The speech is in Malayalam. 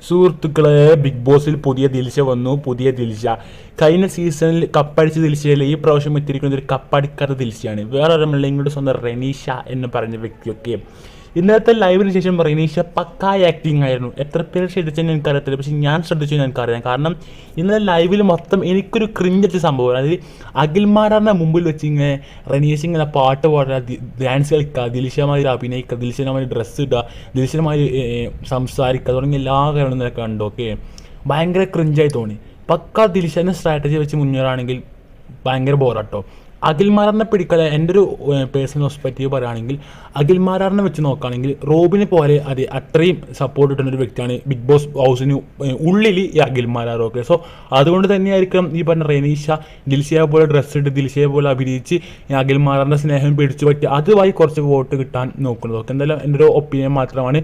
സുഹൃത്തുക്കളെ, ബിഗ് ബോസിൽ പുതിയ ദിൽഷ വന്നു. പുതിയ ദിൽഷ കഴിഞ്ഞ സീസണിൽ കപ്പടിച്ച ദിൽഷയല്ല, ഈ പ്രാവശ്യം എത്തിയിരിക്കുന്നത് ഒരു കപ്പടിക്കാത്ത ദിൽഷയാണ്. വേറെ ഒരമല്ല, നിങ്ങളുടെ സ്വന്തം റെനീഷ എന്ന് പറഞ്ഞ വ്യക്തിയൊക്കെ. ഇന്നലത്തെ ലൈവിന് ശേഷം റെനീഷ പക്കായ ആക്ടിങ് ആയിരുന്നു. എത്ര പേര് ശ്രദ്ധിച്ചെന്ന് എനിക്കറിയത്തില്ല, പക്ഷെ ഞാൻ ശ്രദ്ധിച്ചു എനിക്കറിയാം. കാരണം ഇന്നലെ ലൈവിൽ മൊത്തം എനിക്കൊരു ക്രിഞ്ചടിച്ച സംഭവം. അതായത് അഖിൽമാരാറിൻ്റെ മുമ്പിൽ വെച്ച് ഇങ്ങനെ റെനീഷ ഇങ്ങനെ പാട്ട് പാടുക, ഡാൻസ് കളിക്കുക, ദിൽഷമാതിരി അഭിനയിക്കുക, ദിൽഷമാതിരി ഡ്രസ്സ് ഇടുക, ദിൽഷമാതിരി സംസാരിക്കുക തുടങ്ങിയ എല്ലാ കാര്യങ്ങളും ഇന്നലെ കണ്ടു. ഓക്കെ, ഭയങ്കര ക്രിഞ്ചായി തോന്നി. പക്ക ദിൽഷൻ്റെ സ്ട്രാറ്റജി വെച്ച് മുന്നേറാണെങ്കിൽ ഭയങ്കര ബോറാട്ടോ. അഖിൽമാരാറിനെ പിടിക്കാതെ എൻ്റെ ഒരു പേഴ്സണൽ പെർസ്പെക്റ്റീവ് പറയുകയാണെങ്കിൽ അഖിൽമാരാറിനെ വെച്ച് നോക്കുകയാണെങ്കിൽ റോബിനെ പോലെ അത് അത്രയും സപ്പോർട്ട് കിട്ടുന്ന ഒരു വ്യക്തിയാണ് ബിഗ് ബോസ് ഹൗസിന് ഉള്ളിൽ ഈ അഖിൽമാരാർ. ഓക്കെ, സോ അതുകൊണ്ട് തന്നെയായിരിക്കും ഈ പറഞ്ഞ റെനീഷ ദിൽഷയെ പോലെ ഡ്രസ്സ് ഇട്ട് ദിൽഷയെ പോലെ അഭിനയിച്ച് അഖിൽമാരാറിൻ്റെ സ്നേഹം പിടിച്ചു പറ്റി അതുമായി കുറച്ച് വോട്ട് കിട്ടാൻ നോക്കുന്നത്. ഓക്കെ, എന്തായാലും എൻ്റെ ഒരു ഒപ്പീനിയൻ മാത്രമാണ്.